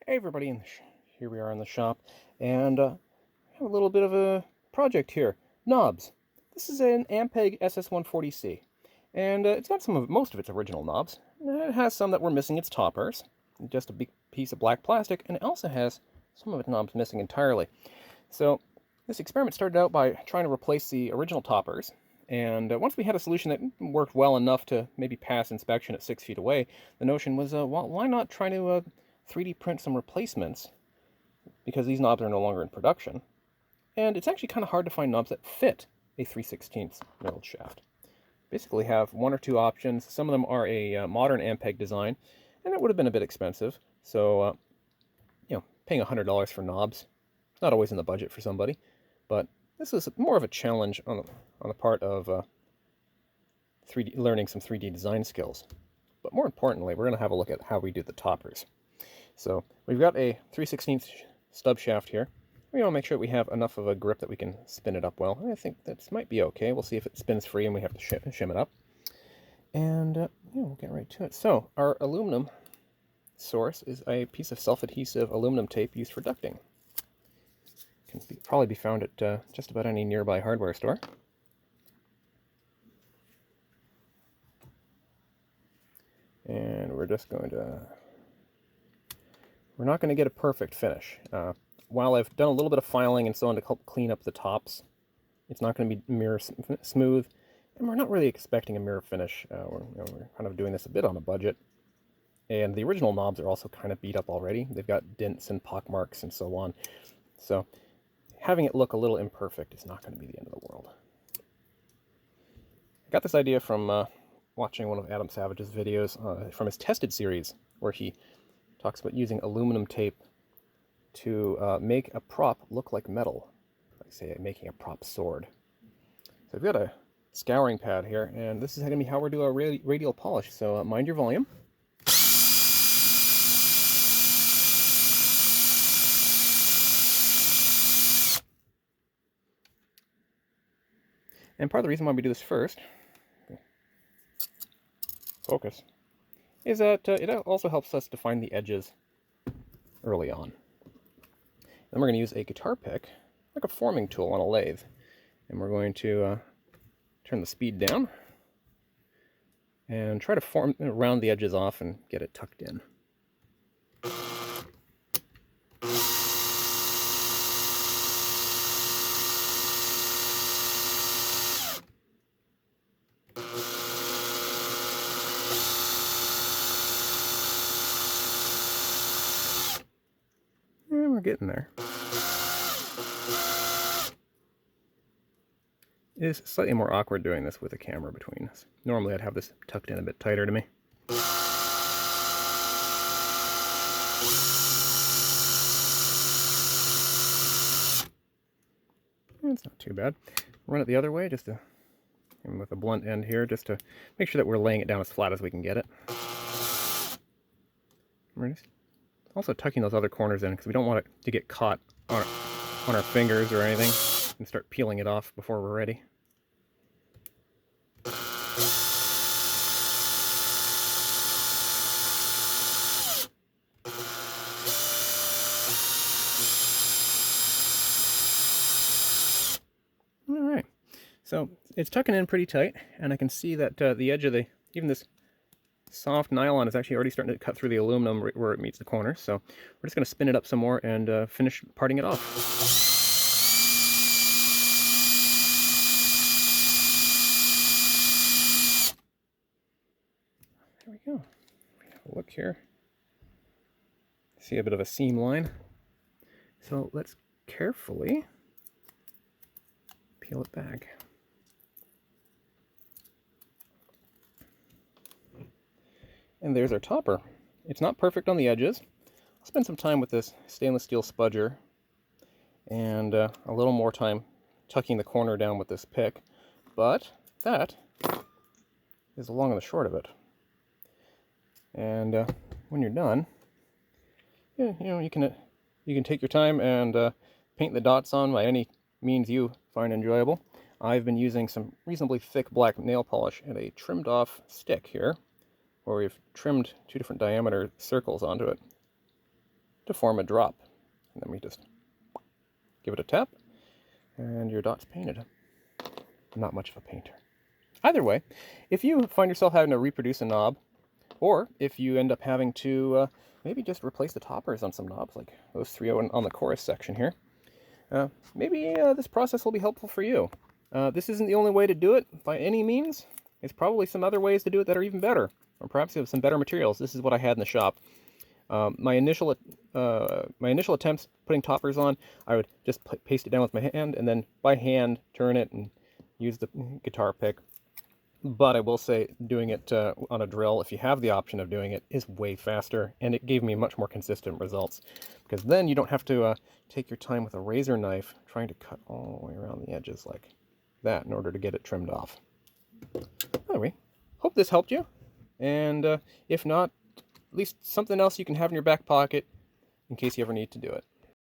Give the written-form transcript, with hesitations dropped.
Hey everybody, here we are in the shop, and have a little bit of a project here. Knobs. This is an Ampeg SS140C, and it's got most of its original knobs. It has some that were missing its toppers, just a big piece of black plastic, and it also has some of its knobs missing entirely. So this experiment started out by trying to replace the original toppers, and once we had a solution that worked well enough to maybe pass inspection at 6 feet away, the notion was, well, why not try to 3D print some replacements, because these knobs are no longer in production. And it's actually kind of hard to find knobs that fit a 3/16 milled shaft. Basically have one or two options. Some of them are a modern ampeg design, and it would have been a bit expensive. So, paying $100 for knobs, it's not always in the budget for somebody. But this is more of a challenge on the part of 3D, learning some 3D design skills. But more importantly, we're going to have a look at how we do the toppers. So we've got a 3/16 stub shaft here. We want to make sure that we have enough of a grip that we can spin it up well. I think that might be okay. We'll see if it spins free and we have to shim it up. And we'll get right to it. So our aluminum source is a piece of self-adhesive aluminum tape used for ducting. Can probably be found at just about any nearby hardware store. And we're just going to... We're not going to get a perfect finish. While I've done a little bit of filing and so on to help clean up the tops, it's not going to be mirror smooth, and we're not really expecting a mirror finish. We're kind of doing this a bit on a budget, and the original knobs are also kind of beat up already. They've got dents and pock marks and so on, so having it look a little imperfect is not going to be the end of the world. I got this idea from watching one of Adam Savage's videos from his Tested series, where he talks about using aluminum tape to make a prop look like metal, like say making a prop sword. So I've got a scouring pad here, and this is going to be how we're doing a radial polish, so mind your volume. And part of the reason why we do this first, focus, is that it also helps us define the edges early on. Then we're going to use a guitar pick, like a forming tool on a lathe, and we're going to turn the speed down and try to round the edges off and get it tucked in. And we're getting there. It is slightly more awkward doing this with a camera between us. Normally I'd have this tucked in a bit tighter to me. It's not too bad. Run it the other way, and with a blunt end here, just to make sure that we're laying it down as flat as we can get it. We're just also tucking those other corners in, because we don't want it to get caught on our fingers or anything and start peeling it off before we're ready. Alright, so it's tucking in pretty tight, and I can see that the edge of even this soft nylon is actually already starting to cut through the aluminum where it meets the corner. So we're just going to spin it up some more and finish parting it off. There we go. Have a look here. See a bit of a seam line. So let's carefully peel it back. And there's our topper. It's not perfect on the edges. I'll spend some time with this stainless steel spudger and a little more time tucking the corner down with this pick, but that is the long and the short of it. And when you're done, you can take your time and paint the dots on by any means you find enjoyable. I've been using some reasonably thick black nail polish and a trimmed off stick here, where we've trimmed 2 different diameter circles onto it. to form a drop. And then we just give it a tap, and your dot's painted. I'm not much of a painter. Either way, if you find yourself having to reproduce a knob, or if you end up having to maybe just replace the toppers on some knobs, like those three on the chorus section here, maybe this process will be helpful for you. This isn't the only way to do it by any means. There's probably some other ways to do it that are even better, or perhaps you have some better materials. This is what I had in the shop. My initial attempts putting toppers on, I would just paste it down with my hand, and then by hand turn it and use the guitar pick. But I will say, doing it on a drill, if you have the option of doing it, is way faster, and it gave me much more consistent results. Because then you don't have to take your time with a razor knife trying to cut all the way around the edges like that in order to get it trimmed off. Anyway, hope this helped you, and if not, at least something else you can have in your back pocket in case you ever need to do it.